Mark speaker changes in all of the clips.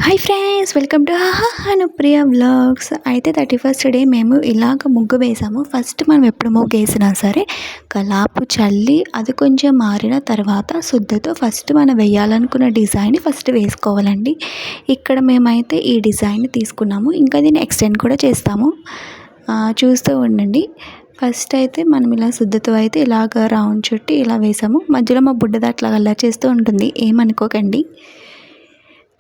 Speaker 1: Hi friends, welcome to Anupriya vlogs. అయితే 31st day మేము ఇలాగ ముగ్గు వేసాము. ఫస్ట్ మనం ఎప్పుడు ముగ్గు వేసినా సరే కలాపు చల్లి అది కొంచెం మారిన తర్వాత శుద్ధతో ఫస్ట్ మనం వేయాలనుకున్న డిజైన్ ఫస్ట్ వేసుకోవాలండి. ఇక్కడ మేమైతే ఈ డిజైన్ తీసుకున్నాము, ఇంకా దీన్ని ఎక్స్టెండ్ కూడా చేస్తాము. చూస్తూ ఉండండి. ఫస్ట్ అయితే మనం ఇలా శుద్ధతో అయితే ఇలాగ రౌండ్ చుట్టి ఇలా వేసాము. మధ్యలో మా బుడ్డది అట్లా అలా చేస్తూ ఉంటుంది, ఏమనుకోకండి.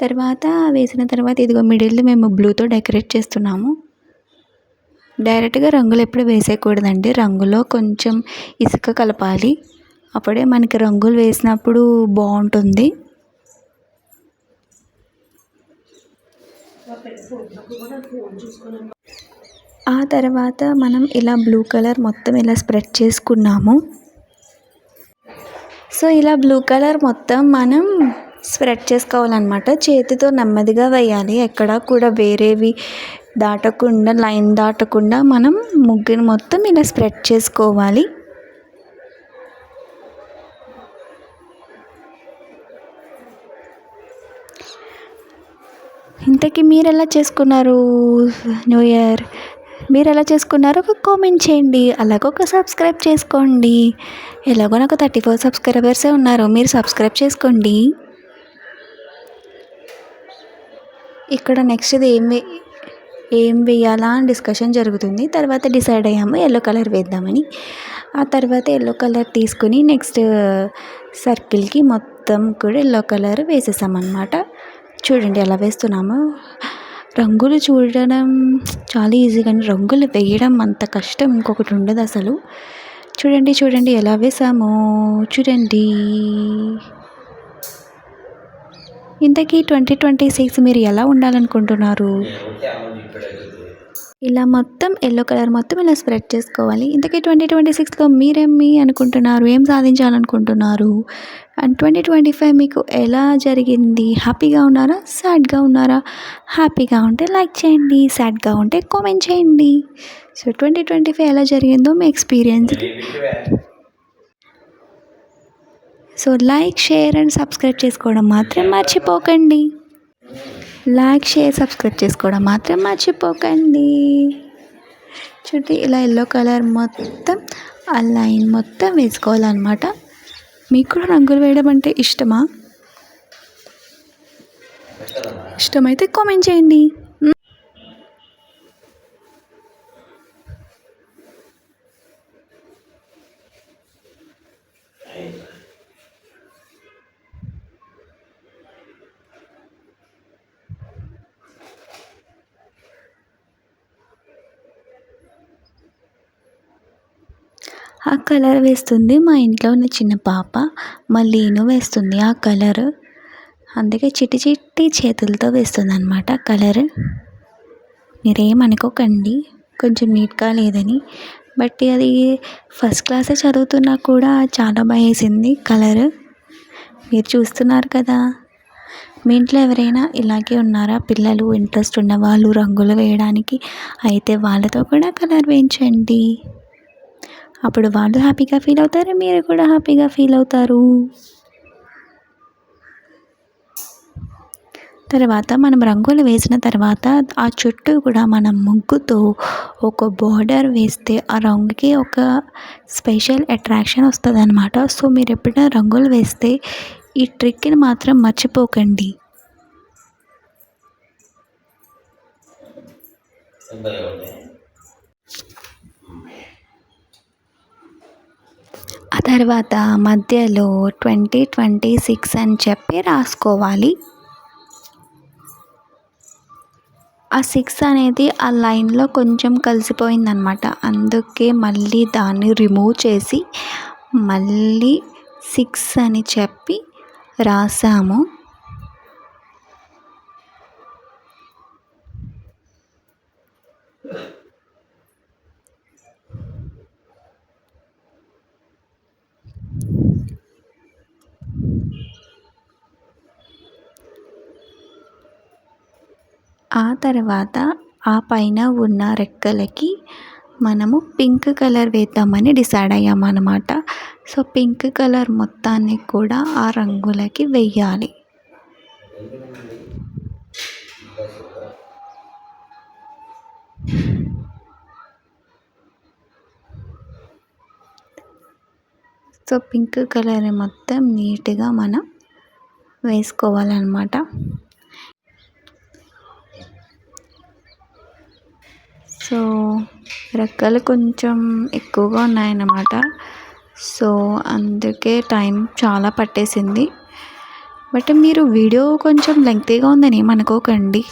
Speaker 1: తర్వాత వేసిన తర్వాత ఇదిగో మిడిల్ మేము బ్లూతో డెకరేట్ చేస్తున్నాము. డైరెక్ట్గా రంగులు ఎప్పుడు వేసేయకూడదండి, రంగులో కొంచెం ఇసుక కలపాలి, అప్పుడే మనకి రంగులు వేసినప్పుడు బాగుంటుంది. ఆ తర్వాత మనం ఇలా బ్లూ కలర్ మొత్తం ఇలా స్ప్రెడ్ చేసుకున్నాము. సో ఇలా బ్లూ కలర్ మొత్తం మనం స్ప్రెడ్ చేసుకోవాలన్నమాట. చేతితో నెమ్మదిగా వేయాలి, ఎక్కడా కూడా వేరేవి దాటకుండా, లైన్ దాటకుండా మనం ముగ్గుని మొత్తం ఇలా స్ప్రెడ్ చేసుకోవాలి. ఇంతకీ మీరు ఎలా చేసుకున్నారు న్యూ ఇయర్? మీరు ఎలా చేసుకున్నారో ఒక కామెంట్ చేయండి, అలాగే ఒక సబ్స్క్రైబ్ చేసుకోండి. ఎలాగో నాకు 34 సబ్స్క్రైబర్సే ఉన్నారు, మీరు సబ్స్క్రైబ్ చేసుకోండి. ఇక్కడ నెక్స్ట్ ఏం వేయాలా అని డిస్కషన్ జరుగుతుంది. తర్వాత డిసైడ్ అయ్యాము ఎల్లో కలర్ వేద్దామని. ఆ తర్వాత ఎల్లో కలర్ తీసుకుని నెక్స్ట్ సర్కిల్కి మొత్తం కూడా ఎల్లో కలర్ వేసేసామన్నమాట. చూడండి ఎలా వేస్తున్నాము. రంగులు చూడడం చాలా ఈజీ, కానీ రంగులు వేయడం అంత కష్టం ఇంకొకటి ఉండదు అసలు. చూడండి ఎలా వేసామో చూడండి. ఇంతకీ 2026 మీరు ఎలా ఉండాలనుకుంటున్నారు? ఇలా మొత్తం ఎల్లో కలర్ మొత్తం ఇలా స్ప్రెడ్ చేసుకోవాలి. ఇంతకీ 2026లో మీరేమి అనుకుంటున్నారు, ఏం సాధించాలనుకుంటున్నారు? అండ్ 2025 మీకు ఎలా జరిగింది? హ్యాపీగా ఉన్నారా, సాడ్గా ఉన్నారా? హ్యాపీగా ఉంటే లైక్ చేయండి, సాడ్గా ఉంటే కామెంట్ చేయండి. సో 2025 ఎలా జరిగిందో మీ experience. So like, share and subscribe చేసుకోవడం మాత్రం మర్చిపోకండి. లైక్, షేర్, సబ్స్క్రైబ్ చేసుకోవడం మాత్రం మర్చిపోకండి. చూడండి ఇలా ఎల్లో కలర్ మొత్తం ఆ లైన్ మొత్తం వేసుకోవాలన్నమాట. మీకు కూడా రంగులు వేయడం అంటే ఇష్టమా? ఇష్టమైతే కామెంట్ చేయండి. ఆ కలర్ వేస్తుంది మా ఇంట్లో ఉన్న చిన్న పాప, మళ్ళీను వేస్తుంది ఆ కలర్. అందుకే చిట్టి చిట్టి చేతులతో వేస్తుంది అన్నమాట కలర్. మీరేమనుకోకండి కొంచెం నీట్గా లేదని, బట్ అది ఫస్ట్ క్లాసే చదువుతున్నా కూడా చాలా బాగా వేసింది కలర్. మీరు చూస్తున్నారు కదా. మీ ఇంట్లో ఎవరైనా ఇలాగే ఉన్నారా? పిల్లలు ఇంట్రెస్ట్ ఉన్నవాళ్ళు రంగులు వేయడానికి, అయితే వాళ్ళతో కూడా కలర్ వేయించండి. అప్పుడు వాళ్ళు హ్యాపీగా ఫీల్ అవుతారు, మీరు కూడా హ్యాపీగా ఫీల్ అవుతారు. తర్వాత మనం రంగులు వేసిన తర్వాత ఆ చుట్టూ కూడా మనం ముగ్గుతో ఒక బార్డర్ వేస్తే ఆ రంగుకి ఒక స్పెషల్ అట్రాక్షన్ వస్తుంది అన్నమాట. సో మీరు ఎప్పుడైనా రంగులు వేస్తే ఈ ట్రిక్ని మాత్రం మర్చిపోకండి. ఆ తర్వాత మధ్యలో 2026 అని చెప్పి రాసుకోవాలి. ఆ 6 అనేది ఆ లైన్లో కొంచెం కలిసిపోయిందనమాట, అందుకే మళ్ళీ దాన్ని రిమూవ్ చేసి మళ్ళీ 6 అని చెప్పి రాసాము. ఆ తర్వాత ఆ పైన ఉన్న రెక్కలకి మనము పింక్ కలర్ వేద్దామని డిసైడ్ అయ్యామన్నమాట. సో పింక్ కలర్ మొత్తాన్ని కూడా ఆ రంగులకి వెయ్యాలి. సో పింక్ కలర్ మొత్తం నీట్గా మనం వేసుకోవాలన్నమాట. సో రెక్కలు కొంచెం ఎక్కువగా ఉన్నాయన్నమాట. సో అందుకే టైం చాలా పట్టేసింది. బట్ మీరు వీడియో కొంచెం లెంగ్తీగా ఉందని ఏమనుకోకండి.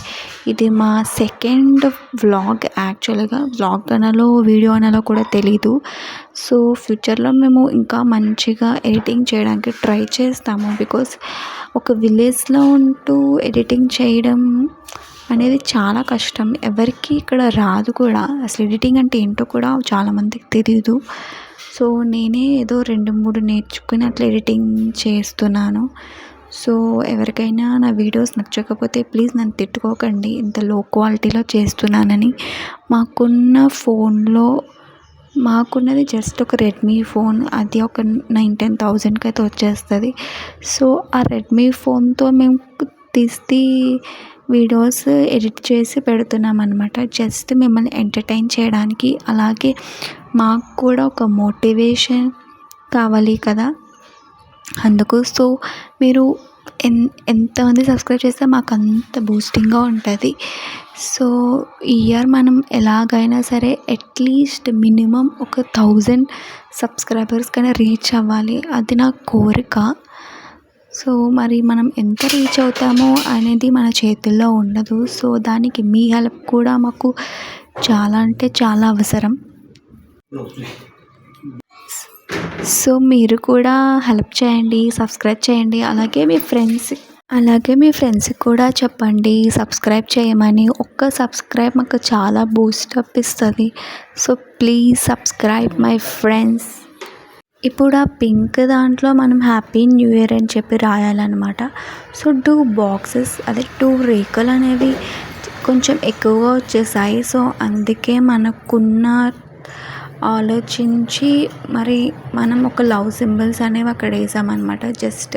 Speaker 1: ఇది మా సెకండ్ వ్లాగ్. యాక్చువల్గా వ్లాగ్ అనాలో వీడియో అనాలో కూడా తెలీదు. సో ఫ్యూచర్లో మేము ఇంకా మంచిగా ఎడిటింగ్ చేయడానికి ట్రై చేస్తాము. బికాస్ ఒక విలేజ్లో ఉంటూ ఎడిటింగ్ చేయడం అనేది చాలా కష్టం. ఎవరికి ఇక్కడ రాదు కూడా. అసలు ఎడిటింగ్ అంటే ఏంటో కూడా చాలామందికి తెలీదు. సో నేనే ఏదో 2-3 నేర్చుకుని అట్లా ఎడిటింగ్ చేస్తున్నాను. సో ఎవరికైనా నా వీడియోస్ నచ్చకపోతే ప్లీజ్ నన్ను తిట్టుకోకండి, ఇంత లో క్వాలిటీలో చేస్తున్నానని. మాకున్నది జస్ట్ ఒక రెడ్మీ ఫోన్. అది ఒక 9-10,000కి అయితే వచ్చేస్తుంది. సో ఆ రెడ్మీ ఫోన్తో మేము తీసి వీడియోస్ ఎడిట్ చేసి పెడుతున్నాం అన్నమాట. జస్ట్ మిమ్మల్ని ఎంటర్టైన్ చేయడానికి. అలాగే మాకు కూడా ఒక మోటివేషన్ కావాలి కదా, అందుకు. సో మీరు ఎంతమంది సబ్స్క్రైబ్ చేస్తే మాకు అంత బూస్టింగ్గా ఉంటుంది. సో ఈ ఇయర్ మనం ఎలాగైనా సరే అట్లీస్ట్ మినిమం ఒక 1000 సబ్స్క్రైబర్స్ కన్నా రీచ్ అవ్వాలి. అది నా కోరిక. సో మరి మనం ఎంత రీచ్ అవుతామో అనేది మన చేతుల్లో ఉండదు. సో దానికి మీ హెల్ప్ కూడా మాకు చాలా అంటే చాలా అవసరం. సో మీరు కూడా హెల్ప్ చేయండి, సబ్స్క్రైబ్ చేయండి. అలాగే మీ ఫ్రెండ్స్కి కూడా చెప్పండి సబ్స్క్రైబ్ చేయమని. ఒక్క సబ్స్క్రైబ్ మాకు చాలా బూస్టప్ ఇస్తుంది. So please subscribe my friends. ఇప్పుడు ఆ పింక్ దాంట్లో మనం హ్యాపీ న్యూ ఇయర్ అని చెప్పి రాయాలన్నమాట. సో 2 బాక్సెస్, అదే 2 రేఖలు అనేవి కొంచెం ఎక్కువగా వచ్చేసాయి. సో అందుకే మనకున్న ఆలోచించి మరి మనం ఒక లవ్ సింబల్స్ అనేవి అక్కడ వేసామన్నమాట. జస్ట్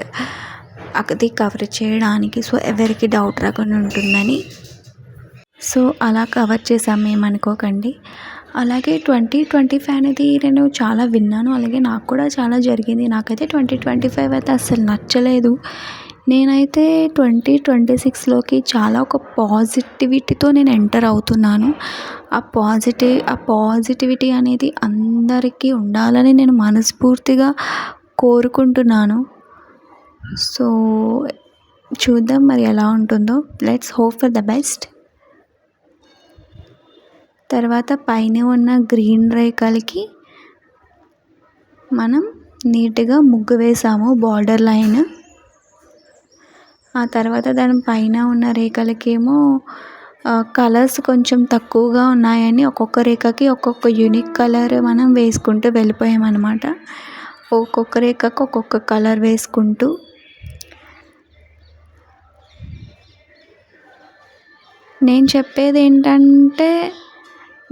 Speaker 1: అది కవర్ చేయడానికి. సో ఎవరికి డౌట్ రాకుండా ఉంటుందని. సో అలా కవర్ చేసాము, ఏమనుకోకండి. అలాగే 2025 అనేది నేను చాలా విన్నాను. అలాగే నాకు కూడా చాలా జరిగింది. నాకైతే 2025 అయితే అస్సలు నచ్చలేదు. నేనైతే 2026లోకి చాలా ఒక పాజిటివిటీతో నేను ఎంటర్ అవుతున్నాను. ఆ పాజిటివిటీ అనేది అందరికీ ఉండాలని నేను మనస్ఫూర్తిగా కోరుకుంటున్నాను. సో చూద్దాం మరి ఎలా ఉంటుందో. Let's hope for the best. తర్వాత పైన ఉన్న గ్రీన్ రేఖలకి మనం నీట్గా ముగ్గు వేసాము, బార్డర్ లైన్. ఆ తర్వాత దాని పైన ఉన్న రేఖలకేమో కలర్స్ కొంచెం తక్కువగా ఉన్నాయని ఒక్కొక్క రేఖకి ఒక్కొక్క యూనిక్ కలర్ మనం వేసుకుంటూ వెళ్ళిపోయామన్నమాట. ఒక్కొక్క రేఖకు ఒక్కొక్క కలర్ వేసుకుంటూ. నేను చెప్పేది ఏంటంటే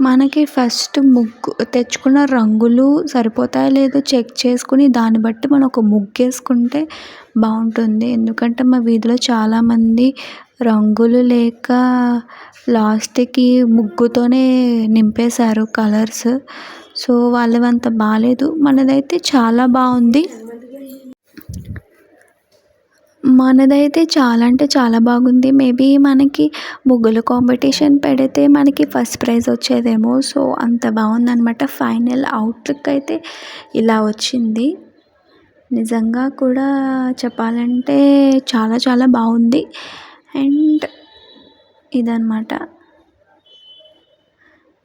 Speaker 1: మనకి ఫస్ట్ ముగ్గు తెచ్చుకున్న రంగులు సరిపోతాయో లేదో చెక్ చేసుకుని దాన్ని బట్టి మనం ఒక ముగ్గు వేసుకుంటే బాగుంటుంది. ఎందుకంటే మా వీధిలో చాలామంది రంగులు లేక లాస్ట్కి ముగ్గుతోనే నింపేశారు కలర్స్. సో వాళ్ళవంత బాగాలేదు. మనదైతే చాలా బాగుంది. మనదైతే చాలా అంటే చాలా బాగుంది. మేబీ మనకి ముగ్గుల కాంపిటీషన్ పెడితే మనకి ఫస్ట్ ప్రైజ్ వచ్చేదేమో. సో అంత బాగుందన్నమాట. ఫైనల్ అవుట్లుక్ అయితే ఇలా వచ్చింది. నిజంగా కూడా చెప్పాలంటే చాలా చాలా బాగుంది. అండ్ ఇదన్నమాట.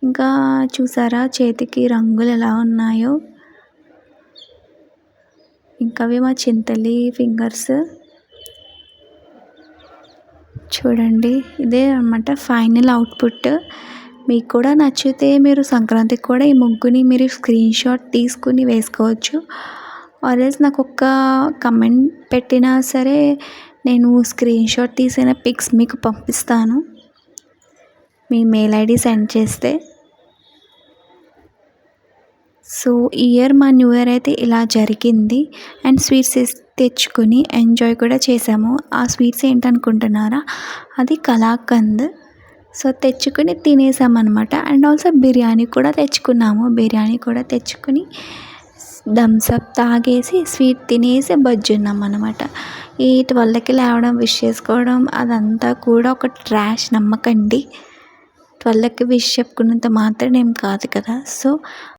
Speaker 1: ఇంకా చూసారా చేతికి రంగులు ఎలా ఉన్నాయో. ఇంకా అవి మా చింతలి ఫింగర్స్. చూడండి, ఇదే అన్నమాట ఫైనల్ అవుట్పుట్. మీకు కూడా నచ్చితే మీరు సంక్రాంతికి కూడా ఈ ముగ్గుని మీరు స్క్రీన్ షాట్ తీసుకుని వేసుకోవచ్చు. ఆర్ఎల్స్ నాకు ఒక కమెంట్ పెట్టినా సరే నేను స్క్రీన్ షాట్ తీసిన పిక్స్ మీకు పంపిస్తాను, మీ మెయిల్ ఐడి సెండ్ చేస్తే. సో ఈ ఇయర్ మా న్యూ ఇయర్ అయితే ఇలా జరిగింది. అండ్ స్వీట్స్ తెచ్చుకుని ఎంజాయ్ కూడా చేసాము. ఆ స్వీట్స్ ఏంటనుకుంటున్నారా, అది కలాకండ్. సో తెచ్చుకుని తినేసామన్నమాట. అండ్ ఆల్సో బిర్యానీ కూడా తెచ్చుకున్నాము. బిర్యానీ కూడా తెచ్చుకుని థమ్స్ అప్ తాగేసి స్వీట్ తినేసి బజ్జున్నాం అనమాట. ఈ 12కి లేవడం, విష్ చేసుకోవడం అదంతా కూడా ఒక ట్రాష్, నమ్మకండి. 12కి విష్ చెప్పుకున్నంత మాత్రాన ఏం కాదు కదా. సో